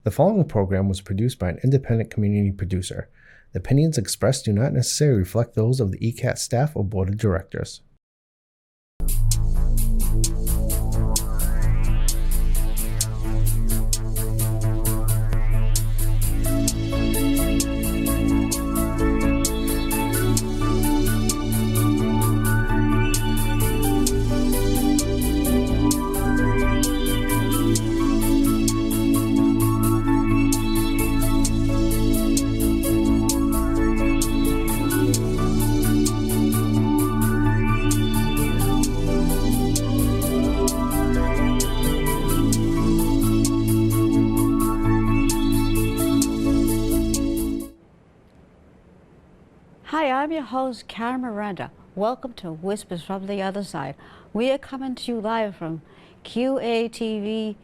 The following program was produced by an independent community producer. The opinions expressed do not necessarily reflect those of the ECAT staff or board of directors. Hi, I'm your host, Karen Miranda. Welcome to Whispers from the Other Side. We are coming to you live from QATV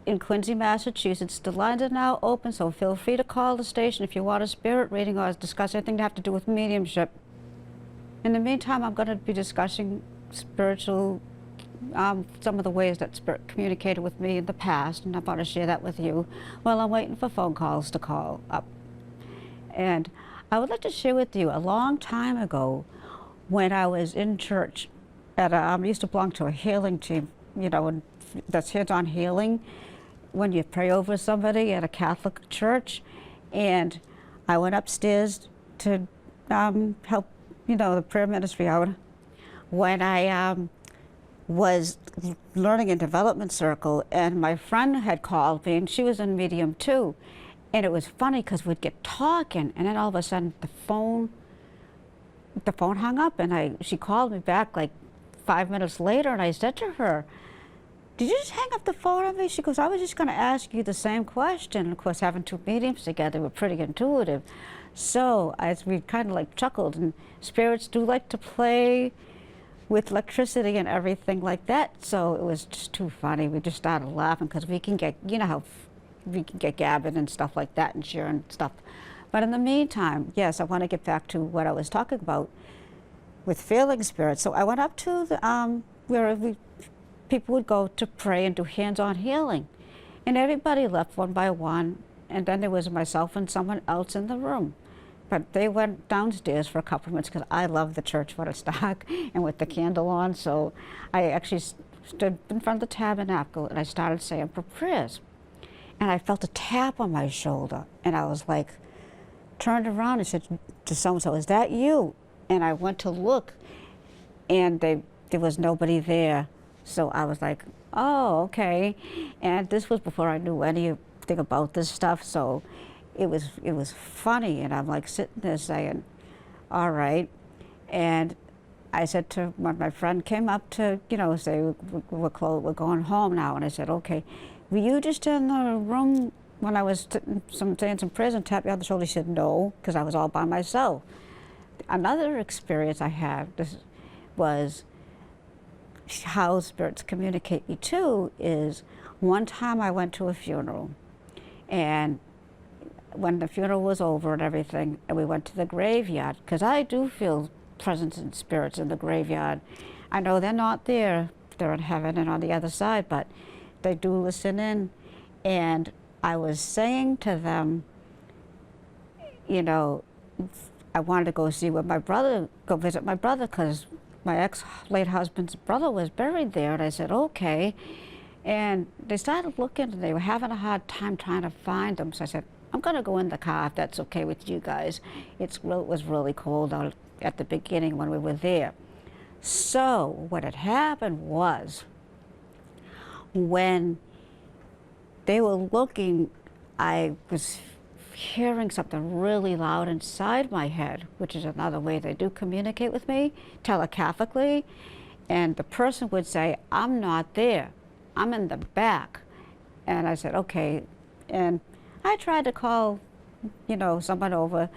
in Quincy, Massachusetts. The lines are now open, so feel free to call the station if you want a spirit reading or discuss anything to have to do with mediumship. In the meantime, I'm going to be discussing spiritual, some of the ways that spirit communicated with me in the past, and I want to share that with you while I'm waiting for phone calls to call up. And I would like to share with you a long time ago when I was in church. I used to belong to a healing team, and that's hands-on healing when you pray over somebody at a Catholic church. And I went upstairs to help, the prayer ministry out. When I was learning in development circle, and my friend had called me, and she was in medium too. And it was funny because we'd get talking, and then all of a sudden the phone hung up, and she called me back like 5 minutes later, and I said to her, "Did you just hang up the phone on me?" She goes, "I was just going to ask you the same question." And of course, having two mediums together, we're pretty intuitive. So as we kind of like chuckled, and spirits do like to play with electricity and everything like that. So it was just too funny. We just started laughing because we can get, how we can get gabbing and stuff like that and sharing stuff. But in the meantime, yes, I want to get back to what I was talking about with feeling spirits. So I went up to the, where people would go to pray and do hands-on healing. And everybody left one by one. And then there was myself and someone else in the room. But they went downstairs for a couple of minutes because I love the church when it's dark and with the candle on. So I actually stood in front of the tabernacle and I started saying prayers. And I felt a tap on my shoulder, and I was like, turned around and said to so-and-so, "Is that you?" And I went to look, and there was nobody there. So I was like, oh, okay. And this was before I knew anything about this stuff, so it was funny. And I'm like sitting there saying, all right. And I said to when my friend came up to, say, we're going home now. And I said, okay. Were you just in the room when I was saying some prayers and tapped me on the shoulder? She said, no, because I was all by myself. Another experience I had was how spirits communicate me too is one time I went to a funeral, and when the funeral was over and everything, and we went to the graveyard, because I do feel presence and spirits in the graveyard. I know they're not there, they're in heaven and on the other side, but they do listen in. And I was saying to them, I wanted to go visit my brother, because my ex-late husband's brother was buried there. And I said, okay. And they started looking, and they were having a hard time trying to find them. So I said, I'm going to go in the car if that's okay with you guys. It was really cold out at the beginning when we were there. So what had happened was, when they were looking, I was hearing something really loud inside my head, which is another way they do communicate with me, telepathically. And the person would say, I'm not there, I'm in the back. And I said, okay. And I tried to call, someone over.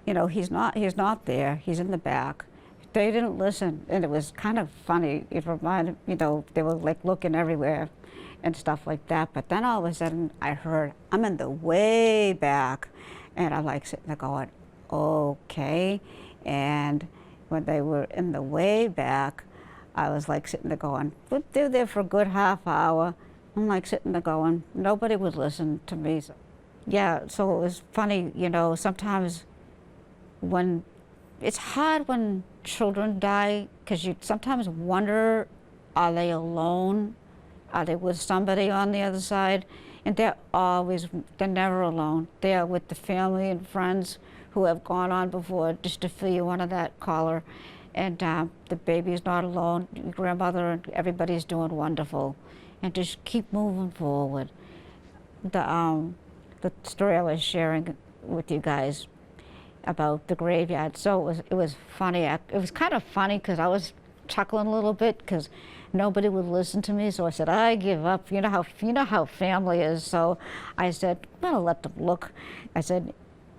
He's not there, he's in the back. They didn't listen, and it was kind of funny. It reminded, they were like looking everywhere and stuff like that. But then all of a sudden I heard, I'm in the way back. And I'm like sitting there going, okay. And when they were in the way back, I was like sitting there going, they're there for a good half hour. I'm like sitting there going, nobody would listen to me. So, yeah, so it was funny, you know, sometimes when, it's hard when children die because you sometimes wonder, are they alone? Are they with somebody on the other side? And they're never alone. They're with the family and friends who have gone on before, just to fill you into that caller. And the baby's not alone, your grandmother and everybody's doing wonderful. And just keep moving forward. The story I was sharing with you guys about the graveyard, so it was funny. It was kind of funny because I was chuckling a little bit because nobody would listen to me, so I said, I give up. You know how family is. So I said, I'm gonna let them look. I said,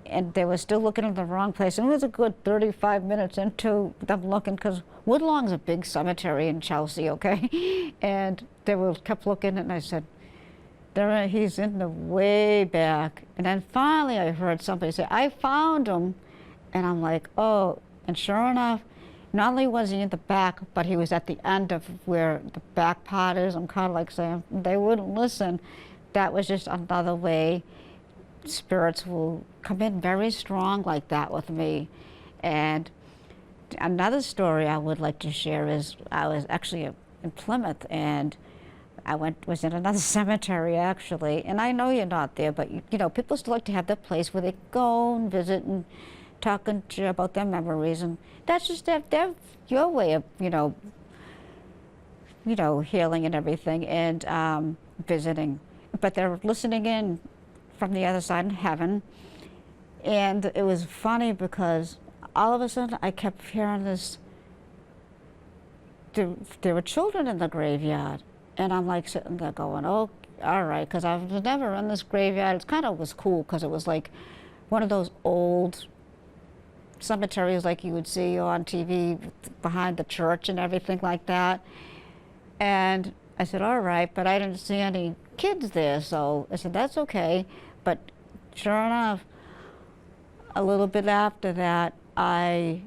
and they were still looking in the wrong place. And it was a good 35 minutes into them looking, because Woodlong's a big cemetery in Chelsea, okay? And they kept looking, and I said, he's in the way back. And then finally I heard somebody say, I found him. And I'm like, oh, and sure enough, not only was he in the back, but he was at the end of where the back part is. I'm kind of like saying, they wouldn't listen. That was just another way spirits will come in very strong like that with me. And another story I would like to share is I was actually in Plymouth, and I was in another cemetery actually, and I know you're not there, but you know, people still like to have their place where they go and visit and talking to you about their memories, and that's just your way of healing and everything, and visiting. But they're listening in from the other side in heaven, and it was funny because all of a sudden I kept hearing this. There were children in the graveyard, and I'm like sitting there going, oh, all right, because I was never in this graveyard. It kind of was cool because it was like one of those old cemeteries like you would see on TV behind the church and everything like that. And I said, all right, but I didn't see any kids there, so I said, that's okay. But sure enough, a little bit after that, I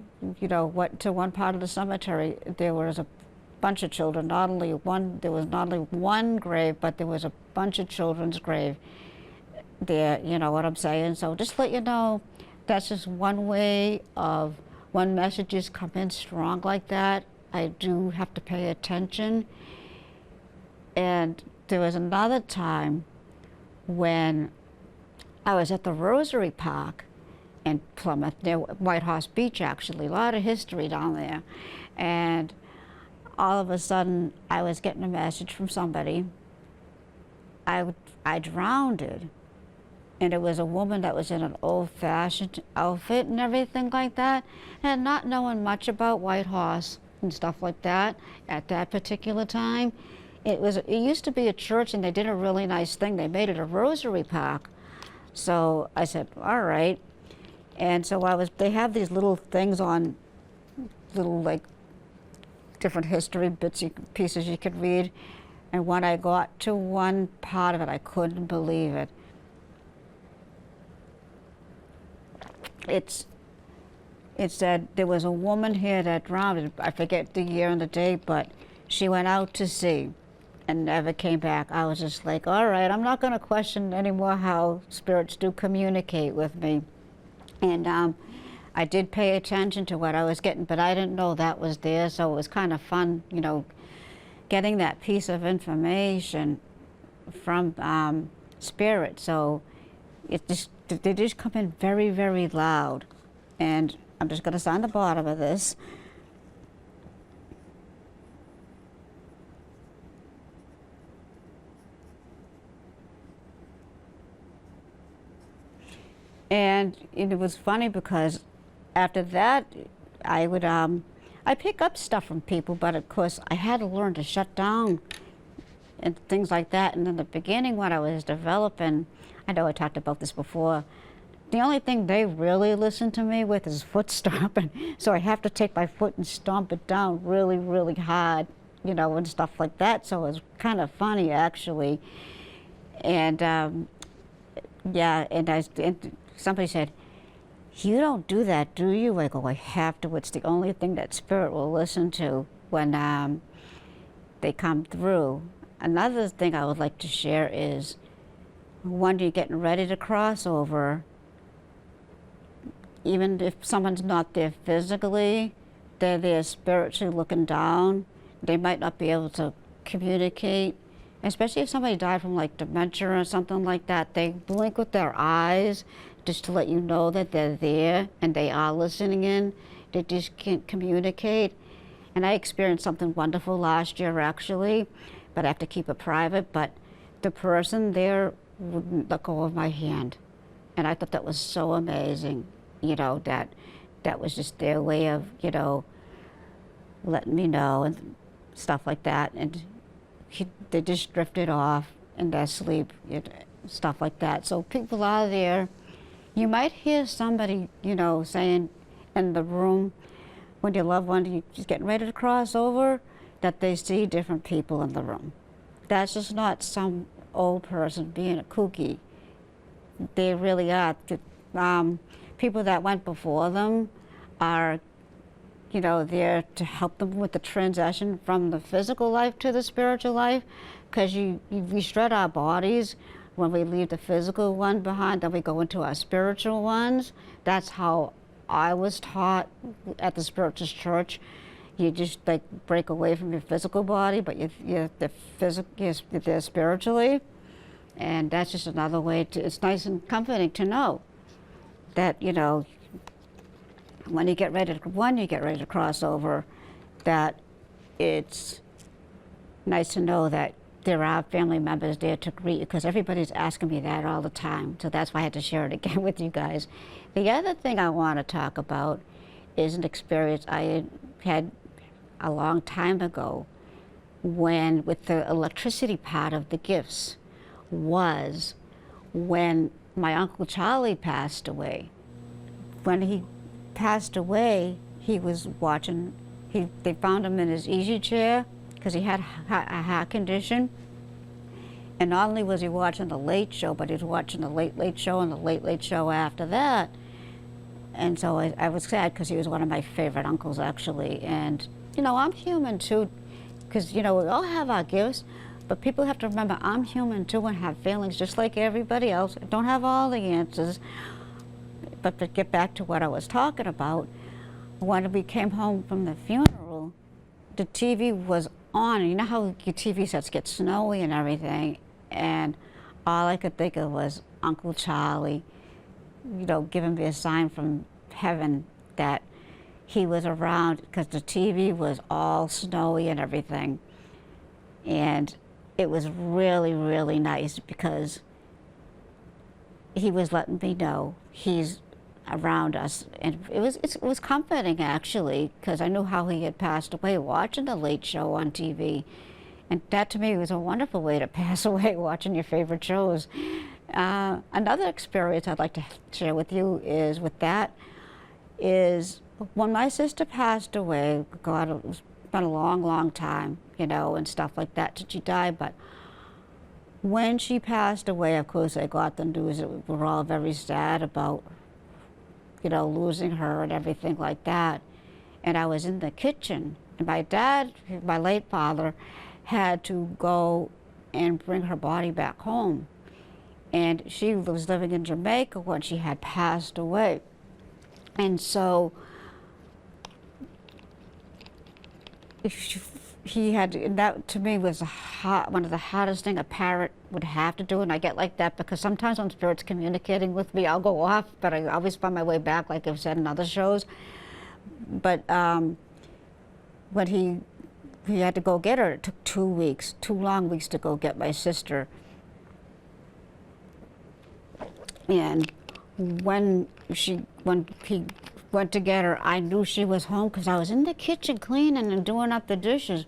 went to one part of the cemetery. There was a bunch of children, there was not only one grave, but there was a bunch of children's grave there, you know what I'm saying? So just let you know, that's just one way of when messages come in strong like that, I do have to pay attention. And there was another time when I was at the Rosary Park in Plymouth, near White Horse Beach actually, a lot of history down there. And all of a sudden, I was getting a message from somebody. I drowned it. And it was a woman that was in an old-fashioned outfit and everything like that, and not knowing much about White Horse and stuff like that at that particular time. It used to be a church, and they did a really nice thing. They made it a Rosary Park. So I said, all right. And so they have these little things on, little like different history pieces you could read. And when I got to one part of it, I couldn't believe it. It said there was a woman here that drowned. I forget the year and the day, but she went out to sea and never came back. I was just like, all right, I'm not going to question anymore how spirits do communicate with me. And I did pay attention to what I was getting, but I didn't know that was there, so it was kind of fun, getting that piece of information from spirit. So they just come in very, very loud. And I'm just going to sign the bottom of this. And it was funny because after that, I pick up stuff from people, but of course I had to learn to shut down and things like that. And in the beginning, when I was developing, I know I talked about this before, the only thing they really listen to me with is foot stomping. So I have to take my foot and stomp it down really, really hard, and stuff like that. So it was kind of funny, actually. And yeah, and somebody said, you don't do that, do you? I go, I have to. It's the only thing that spirit will listen to when they come through. another thing I would like to share is when you're getting ready to cross over, even if someone's not there physically, they're there spiritually looking down. They might not be able to communicate, especially if somebody died from like dementia or something like that. They blink with their eyes just to let you know that they're there and they are listening in. They just can't communicate. And I experienced something wonderful last year actually, but I have to keep it private. But the person there wouldn't let go of my hand. And I thought that was so amazing, you know, that was just their way of, you know, letting me know and stuff like that. And they just drifted off in their sleep, stuff like that. So people are there. You might hear somebody, you know, saying in the room when your loved one is getting ready to cross over that they see different people in the room. That's just not some old person being a kooky. They really are. People that went before them are, you know, there to help them with the transition from the physical life to the spiritual life, because we shred our bodies when we leave the physical one behind, then we go into our spiritual ones. That's how I was taught at the spiritualist church. You just like break away from your physical body, but you're there spiritually. And that's just another way to, it's nice and comforting to know that, you know, when you get ready to cross over, that it's nice to know that there are family members there to greet you, because everybody's asking me that all the time. So that's why I had to share it again with you guys. The other thing I want to talk about is an experience I had a long time ago when, with the electricity part of the gifts, was when my Uncle Charlie passed away. When he passed away, he was watching, they found him in his easy chair because he had a heart condition. And not only was he watching the Late Show, but he was watching the Late Late Show and the Late Late Show after that. And so I was sad because he was one of my favorite uncles, actually. And, you know, I'm human too, because, you know, we all have our gifts, but people have to remember I'm human too and have feelings just like everybody else. I don't have all the answers. But to get back to what I was talking about, when we came home from the funeral, the TV was on. You know how your TV sets get snowy and everything, and all I could think of was Uncle Charlie, you know, giving me a sign from heaven that he was around, because the TV was all snowy and everything. And it was really, really nice because he was letting me know he's around us, and it was comforting actually, because I knew how he had passed away watching the Late Show on TV, and that to me was a wonderful way to pass away, watching your favorite shows. Another experience I'd like to share with you is when my sister passed away. God, it's been a long, long time, you know, and stuff like that till she died, but when she passed away, of course, I got the news that we were all very sad about, you know, losing her and everything like that. And I was in the kitchen, and my dad, my late father, had to go and bring her body back home. And she was living in Jamaica when she had passed away. And so he had, and that to me was one of the hardest things a parent would have to do. And I get like that because sometimes when spirit's communicating with me, I'll go off, but I always find my way back, like I've said in other shows. But when he had to go get her, it took 2 weeks, 2 long weeks to go get my sister. And when he went to get her, I knew she was home because I was in the kitchen cleaning and doing up the dishes.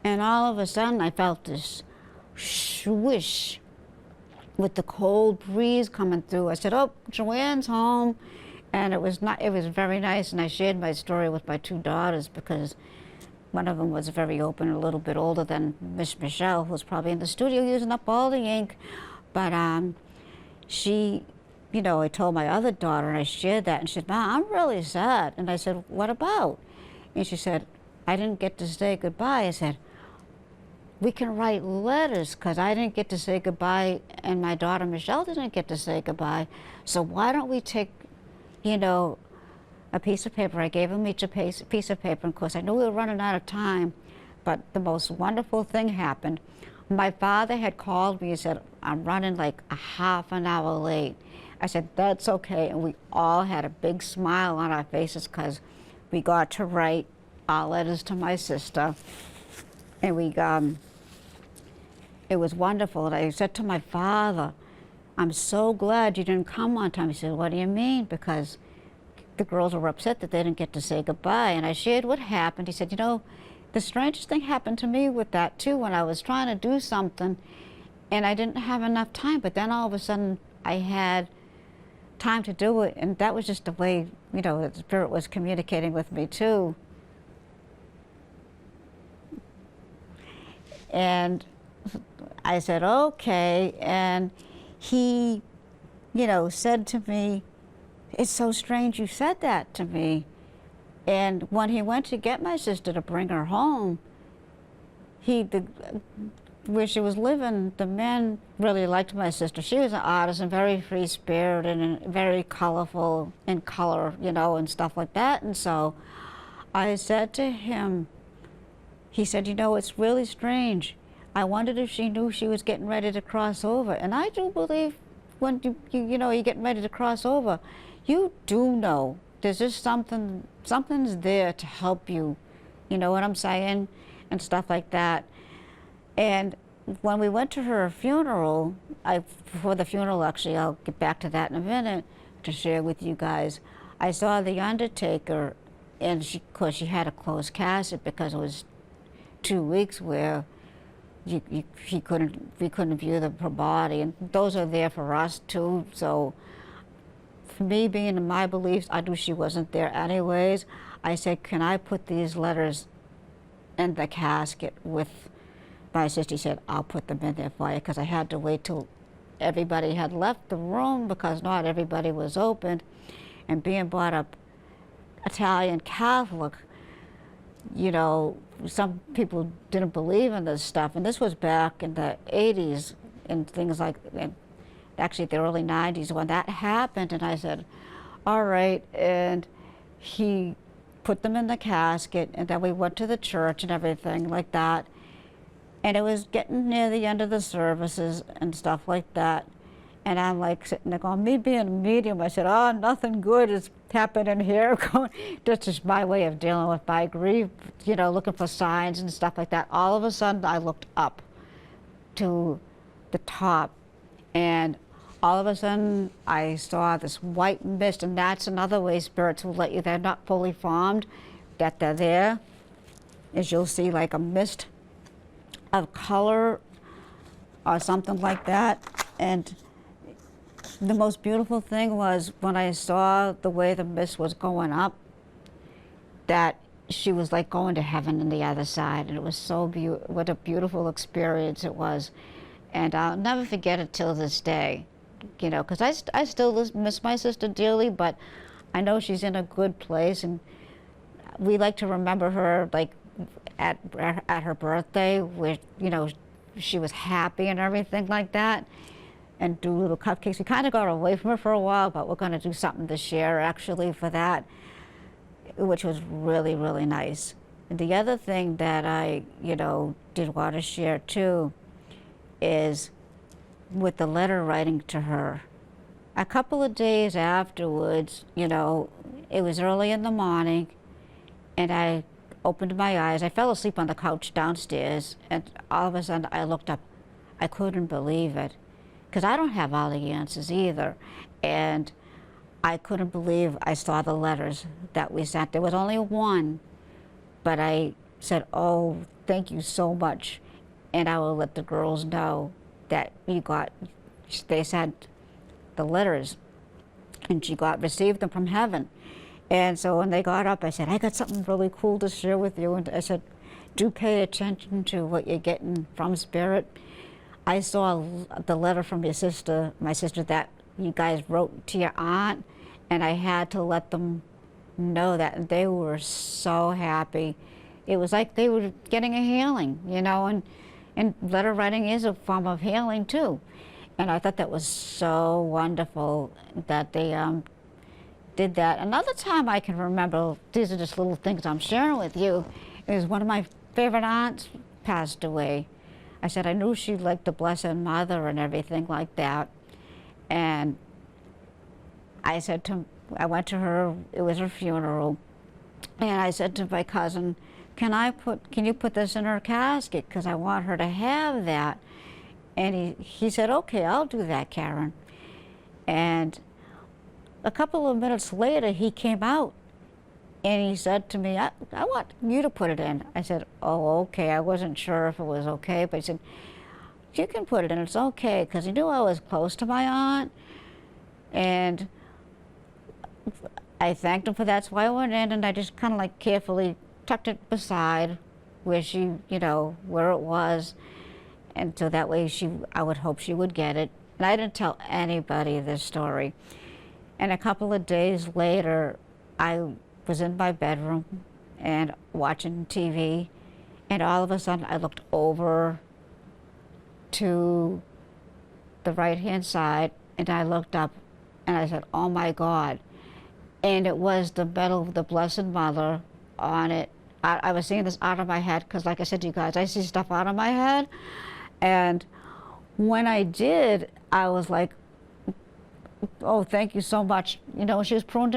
And all of a sudden I felt this swish with the cold breeze coming through. I said, "Oh, Joanne's home." And it was very nice. And I shared my story with my 2 daughters because one of them was very open, a little bit older than Miss Michelle, who was probably in the studio using up all the ink. But she, you know, I told my other daughter, and I shared that, and she said, "Mom, I'm really sad." And I said, "What about?" And she said, "I didn't get to say goodbye." I said, we can write letters, because I didn't get to say goodbye and my daughter Michelle didn't get to say goodbye. So why don't we take, you know, a piece of paper. I gave them each a piece of paper. Of course, I knew we were running out of time, but the most wonderful thing happened. My father had called me and said, I'm running like a half an hour late. I said, that's okay. And we all had a big smile on our faces because we got to write our letters to my sister. And it was wonderful. And I said to my father, I'm so glad you didn't come on time. He said, what do you mean? Because the girls were upset that they didn't get to say goodbye. And I shared what happened. He said, you know, the strangest thing happened to me with that too, when I was trying to do something and I didn't have enough time, but then all of a sudden I had time to do it, and that was just the way, you know, the Spirit was communicating with me too. And I said, okay, and he, you know, said to me, it's so strange you said that to me. And when he went to get my sister to bring her home, where she was living, the man really liked my sister. She was an artist and very free-spirited and very colorful in color, you know, and stuff like that. And so I said to him, he said, you know, it's really strange. I wondered if she knew she was getting ready to cross over. And I do believe when you know, you're getting ready to cross over, you do know. There's just something's there to help you, you know what I'm saying, and stuff like that. And when we went to her funeral, before the funeral actually, I'll get back to that in a minute to share with you guys, I saw the undertaker, and of course she had a closed casket because it was 2 weeks where we couldn't view her body, and those are there for us too. So for me, being in my beliefs, I knew she wasn't there anyways. I said, can I put these letters in the casket with my sister? He said, I'll put them in there for you, because I had to wait till everybody had left the room because not everybody was open. And being brought up Italian Catholic, you know, some people didn't believe in this stuff. And this was back in the 80s and things like that. Actually the early 90s when that happened. And I said, all right. And he put them in the casket, and then we went to the church and everything like that. And it was getting near the end of the services and stuff like that. And I'm like sitting there going, me being a medium, I said, oh, nothing good is happening here. That's just my way of dealing with my grief, you know, looking for signs and stuff like that. All of a sudden I looked up to the top, and all of a sudden I saw this white mist. And that's another way spirits will let you, they're not fully formed, that they're there, is you'll see like a mist of color or something like that. And the most beautiful thing was when I saw the way the mist was going up, that she was like going to heaven on the other side. And it was so beautiful. What a beautiful experience it was. And I'll never forget it till this day, you know, because I still miss my sister dearly, but I know she's in a good place. And we like to remember her like at her birthday, where, you know, she was happy and everything like that, and do little cupcakes. We kind of got away from her for a while, but we're going to do something this year actually for that, which was really, really nice. And the other thing that I, you know, did want to share too is with the letter writing to her. A couple of days afterwards, you know, it was early in the morning, and I opened my eyes. I fell asleep on the couch downstairs, and all of a sudden I looked up. I couldn't believe it, because I don't have all the answers either. And I couldn't believe I saw the letters that we sent. There was only one, but I said, oh, thank you so much. And I will let the girls know that they sent the letters, and she received them from heaven. And so when they got up, I said, I got something really cool to share with you. And I said, do pay attention to what you're getting from Spirit. I saw the letter from your sister, my sister, that you guys wrote to your aunt, and I had to let them know that. And they were so happy. It was like they were getting a healing, you know, and And letter writing is a form of healing too. And I thought that was so wonderful that they did that. Another time I can remember, these are just little things I'm sharing with you, is one of my favorite aunts passed away. I said I knew she liked the Blessed Mother and everything like that. And I said to, I went to her, it was her funeral, and I said to my cousin, can you put this in her casket? Because I want her to have that. And he said, okay, I'll do that, Karen. And a couple of minutes later, he came out and he said to me, I want you to put it in. I said, oh, okay. I wasn't sure if it was okay, but he said, you can put it in, it's okay, because he knew I was close to my aunt. And I thanked him for that, so I went in and I just kind of like carefully tucked it beside where she, you know, where it was. And so that way I would hope she would get it. And I didn't tell anybody this story. And a couple of days later, I was in my bedroom and watching TV, and all of a sudden I looked over to the right-hand side, and I looked up, and I said, oh my God. And it was the medal of the Blessed Mother on it. I was seeing this out of my head, because like I said to you guys, I see stuff out of my head. And when I did, I was like, oh, thank you so much. You know, she was proven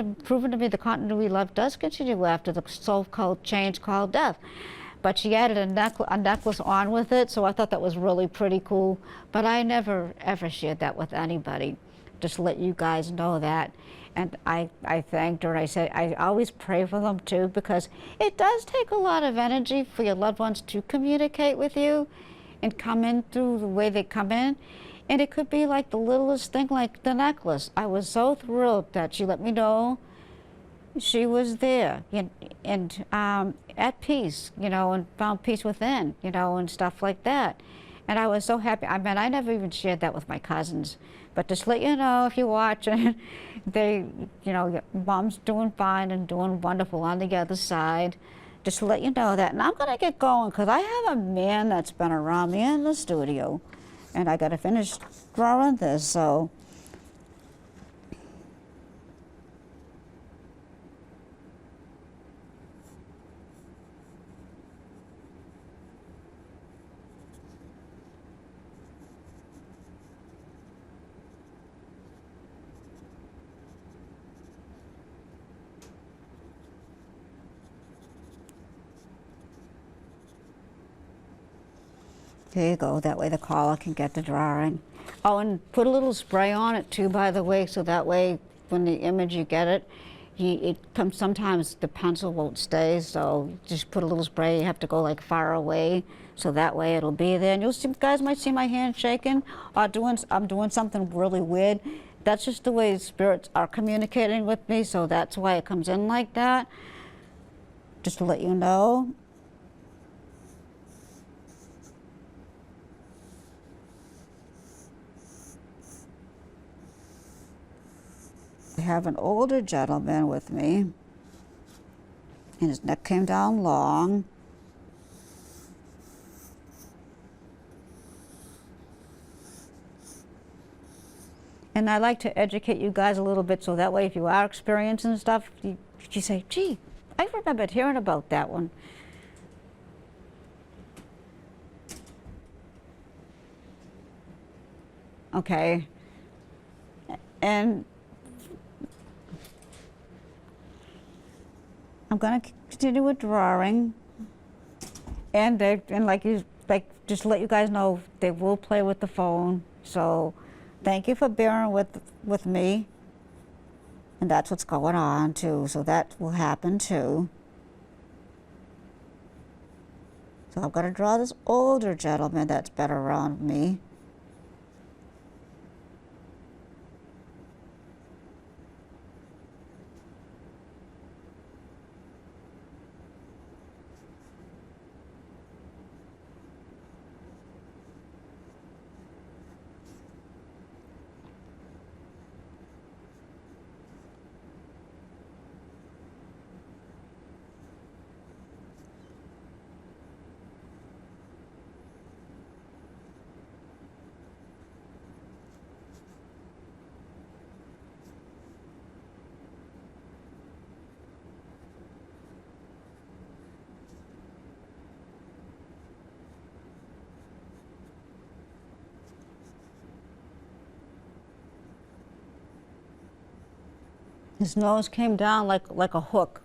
to me the continuity love does continue after the so-called change called death. But she added a necklace on with it, so I thought that was really pretty cool. But I never, ever shared that with anybody. Just to let you guys know that. And I thanked her. I said, I always pray for them too, because it does take a lot of energy for your loved ones to communicate with you and come in through the way they come in. And it could be like the littlest thing, like the necklace. I was so thrilled that she let me know she was there and at peace, you know, and found peace within, you know, and stuff like that. And I was so happy. I mean, I never even shared that with my cousins. But just let you know, if you're watching, they, you know, your mom's doing fine and doing wonderful on the other side. Just to let you know that. And I'm going to get going, because I have a man that's been around me in the studio. And I got to finish drawing this, so. There you go, that way the caller can get the drawing. Oh, and put a little spray on it too, by the way, so that way when the image you get it, it comes, sometimes the pencil won't stay, so just put a little spray. You have to go like far away, so that way it'll be there. And you'll see, guys might see my hand shaking, or I'm doing something really weird. That's just the way spirits are communicating with me, so that's why it comes in like that. Just to let you know. I have an older gentleman with me, and his neck came down long. And I like to educate you guys a little bit, so that way if you are experiencing stuff, you say, gee, I remembered hearing about that one. Okay. And I'm going to continue with drawing, and just to let you guys know, they will play with the phone. So thank you for bearing with me, and that's what's going on too. So that will happen too. So I'm going to draw this older gentleman that's been around me. His nose came down like a hook.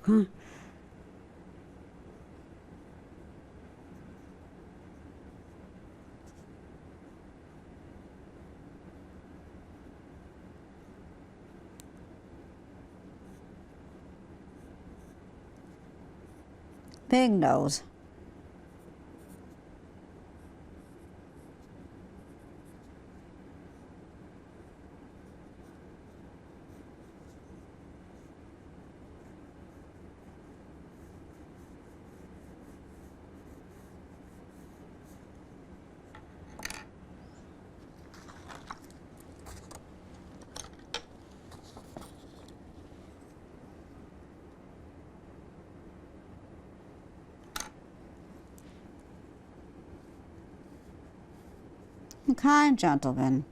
Big nose. A kind gentleman.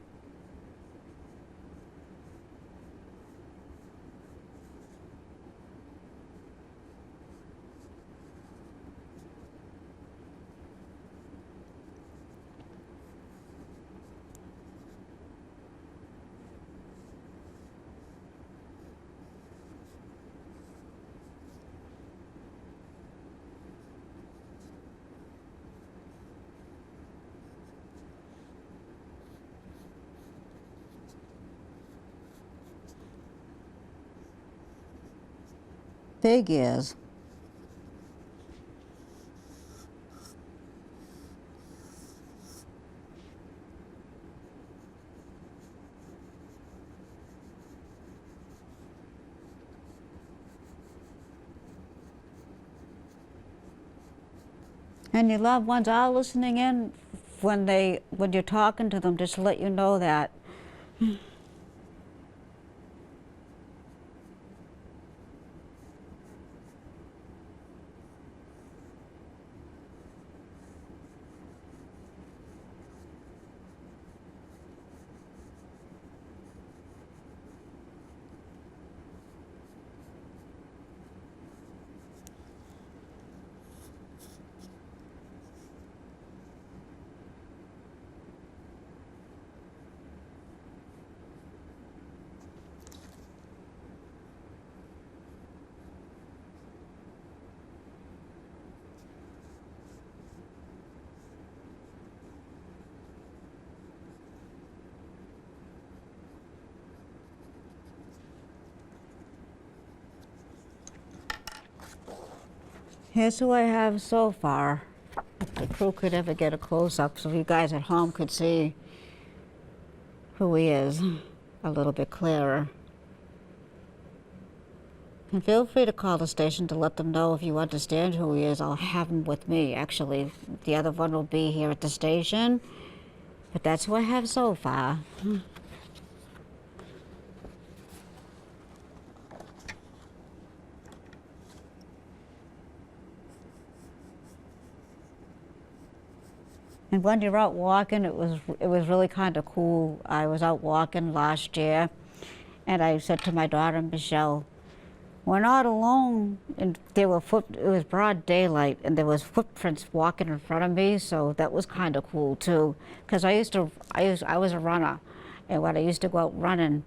Big ears. And your loved ones are listening in when you're talking to them, just to let you know that. Here's who I have so far. If the crew could ever get a close-up so you guys at home could see who he is a little bit clearer. And feel free to call the station to let them know if you understand who he is. I'll have him with me, actually. The other one will be here at the station, but that's who I have so far. And when you're out walking, it was really kind of cool. I was out walking last year, and I said to my daughter Michelle, "We're not alone." And it was broad daylight, and there was footprints walking in front of me, so that was kind of cool too. Because I was a runner, and when I used to go out running,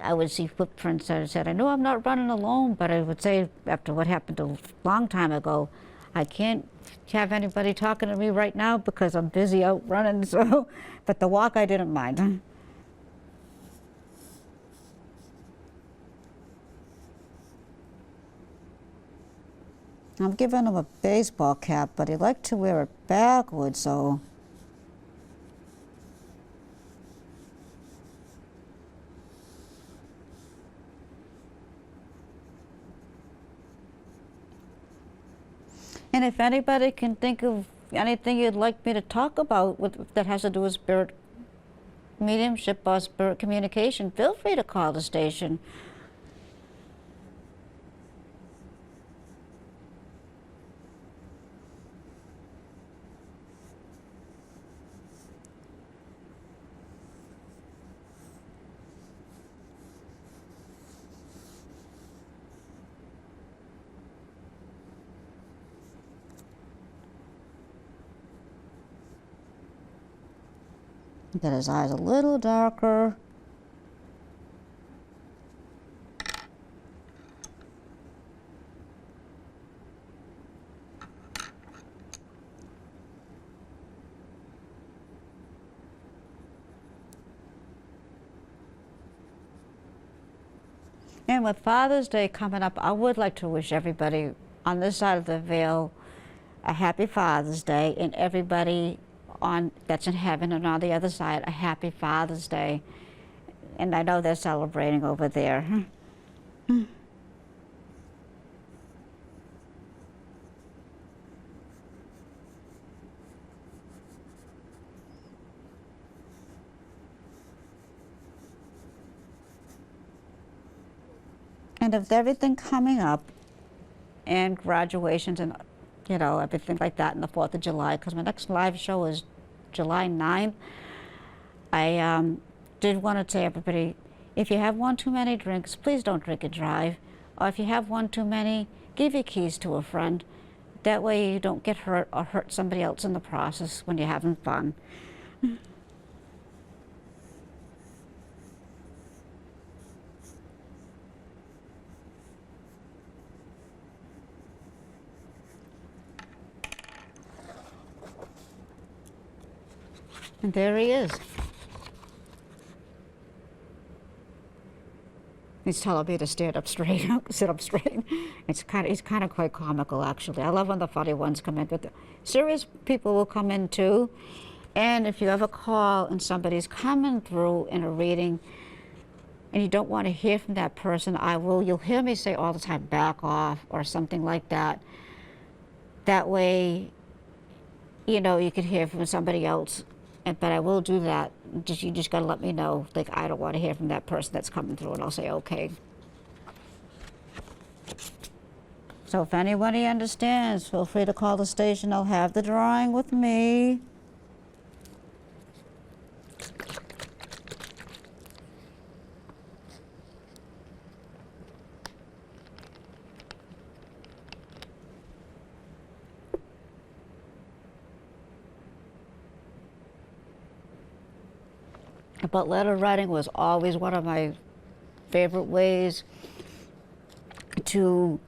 I would see footprints. I said, I know I'm not running alone, but I would say after what happened a long time ago, I can't have anybody talking to me right now because I'm busy out running. So, but the walk I didn't mind. I'm giving him a baseball cap, but he liked to wear it backwards, so. And if anybody can think of anything you'd like me to talk about that has to do with spirit mediumship or spirit communication, feel free to call the station. Get his eyes a little darker. And with Father's Day coming up, I would like to wish everybody on this side of the veil a happy Father's Day, and everybody that's in heaven and on the other side a happy Father's Day. And I know they're celebrating over there. And with everything coming up, and graduations and, you know, everything like that, and the 4th of July, because my next live show is July 9th, I did want to say, everybody, if you have one too many drinks, please don't drink and drive. Or if you have one too many, give your keys to a friend. That way you don't get hurt or hurt somebody else in the process when you're having fun. And there he is. He's telling me to stand up straight, sit up straight. He's kind of quite comical, actually. I love when the funny ones come in, but the serious people will come in too. And if you ever call and somebody's coming through in a reading and you don't want to hear from that person, you'll hear me say all the time, back off or something like that. That way, you know, you can hear from somebody else. But I will do that. You just gotta let me know, like, I don't want to hear from that person that's coming through, and I'll say, okay. So if anybody understands, feel free to call the station. I'll have the drawing with me. But letter writing was always one of my favorite ways to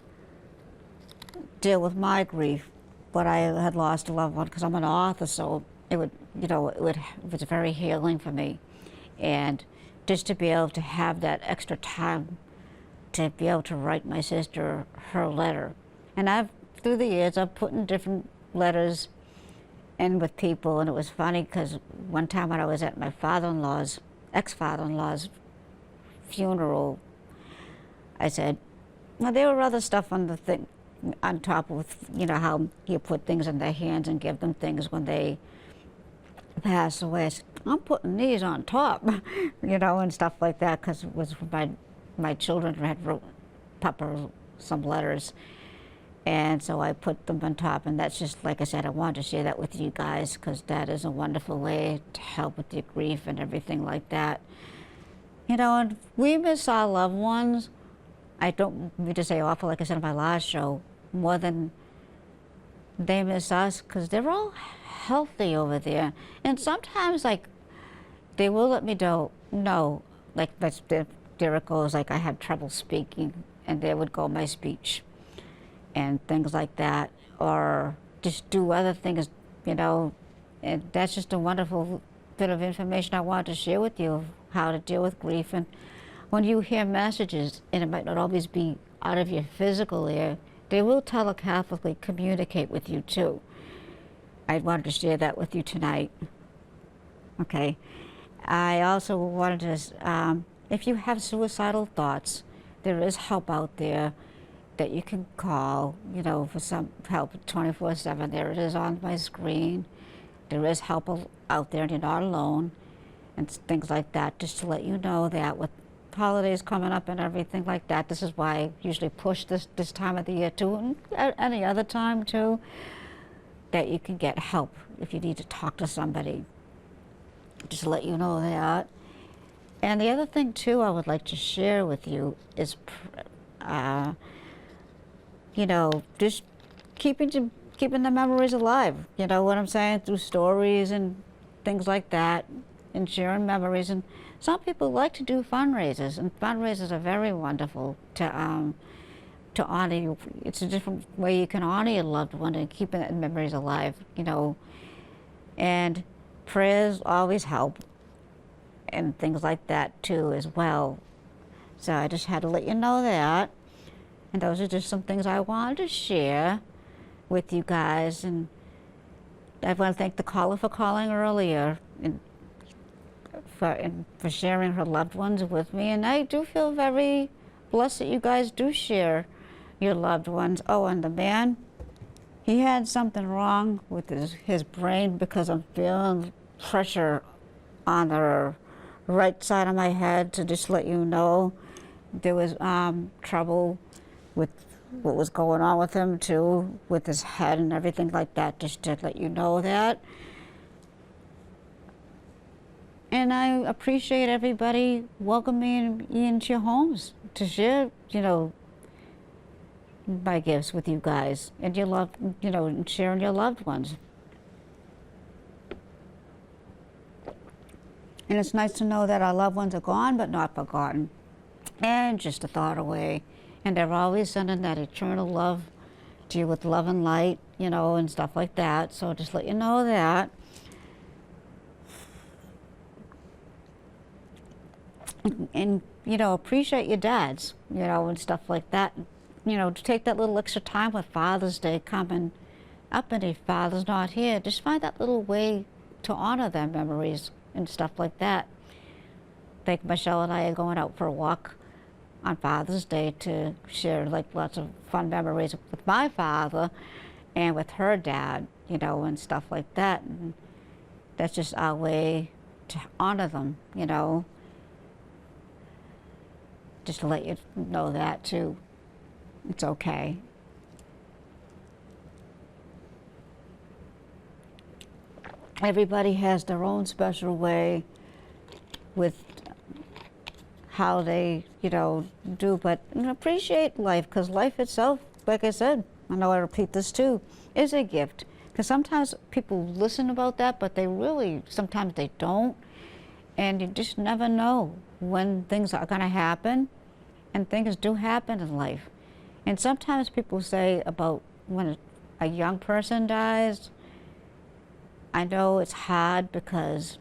deal with my grief when I had lost a loved one, because I'm an author, so it was very healing for me. And just to be able to have that extra time to be able to write my sister her letter. And through the years, I've put in different letters and with people, and it was funny because one time when I was at my ex-father-in-law's funeral, I said, well, there were other stuff on the thing, on top of, you know, how you put things in their hands and give them things when they pass away. I said, I'm putting these on top, you know, and stuff like that, because it was my children had wrote Papa some letters. And so I put them on top, and that's just, like I said, I wanted to share that with you guys, because that is a wonderful way to help with your grief and everything like that. You know, and we miss our loved ones. I don't mean to say awful, like I said in my last show, more than they miss us, because they're all healthy over there. And sometimes, like, they will let me know, like, there it goes, like I had trouble speaking, and there would go my speech. And things like that, or just do other things, you know. And that's just a wonderful bit of information I wanted to share with you, of how to deal with grief. And when you hear messages, and it might not always be out of your physical ear, they will telepathically communicate with you too. I wanted to share that with you tonight. Okay. I also wanted to, if you have suicidal thoughts, there is help out there that you can call, you know, for some help 24/7. There it is on my screen. There is help out there, and you're not alone, and things like that, just to let you know that with holidays coming up and everything like that, this is why I usually push this time of the year too, and any other time too, that you can get help if you need to talk to somebody. Just to let you know that. And the other thing too I would like to share with you is you know, just keeping the memories alive. You know what I'm saying? Through stories and things like that, and sharing memories. And some people like to do fundraisers, and fundraisers are very wonderful to honor you. It's a different way you can honor your loved one and keeping that memories alive. You know, and prayers always help, and things like that too as well. So I just had to let you know that. And those are just some things I wanted to share with you guys. And I want to thank the caller for calling earlier and for sharing her loved ones with me. And I do feel very blessed that you guys do share your loved ones. Oh, and the man, he had something wrong with his brain, because I'm feeling pressure on the right side of my head. To just let you know, there was trouble with what was going on with him too, with his head and everything like that, just to let you know that. And I appreciate everybody welcoming me into your homes to share, you know, my gifts with you guys and your love, you know, and sharing your loved ones. And it's nice to know that our loved ones are gone but not forgotten, and just a thought away. And they're always sending that eternal love to you with love and light, you know, and stuff like that. So just let you know that. And, you know, appreciate your dads, you know, and stuff like that. You know, to take that little extra time with Father's Day coming up, and if Father's not here, just find that little way to honor their memories and stuff like that. Like Michelle and I are going out for a walk on Father's Day to share like lots of fun memories with my father and with her dad, you know, and stuff like that. And that's just our way to honor them, you know. Just to let you know that too. It's okay. Everybody has their own special way with how they, you know, do, but appreciate life, because life itself, like I said, I know I repeat this too, is a gift. Because sometimes people listen about that, but they really, sometimes they don't. And you just never know when things are going to happen, and things do happen in life. And sometimes people say about when a young person dies, I know it's hard because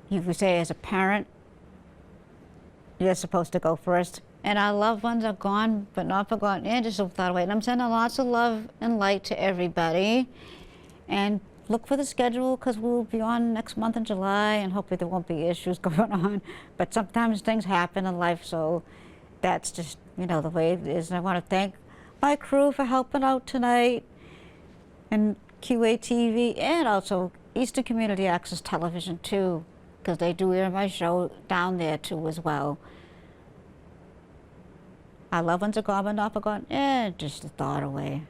you could say as a parent, you're supposed to go first. And our loved ones are gone, but not forgotten, and just thought away. And I'm sending lots of love and light to everybody. And look for the schedule, because we'll be on next month in July, and hopefully there won't be issues going on. But sometimes things happen in life, so that's just, you know, the way it is. And I want to thank my crew for helping out tonight, and QATV, and also Eastern Community Access Television too, because they do air my show down there too as well. Our loved ones are gone but not forgotten, and just a thought away.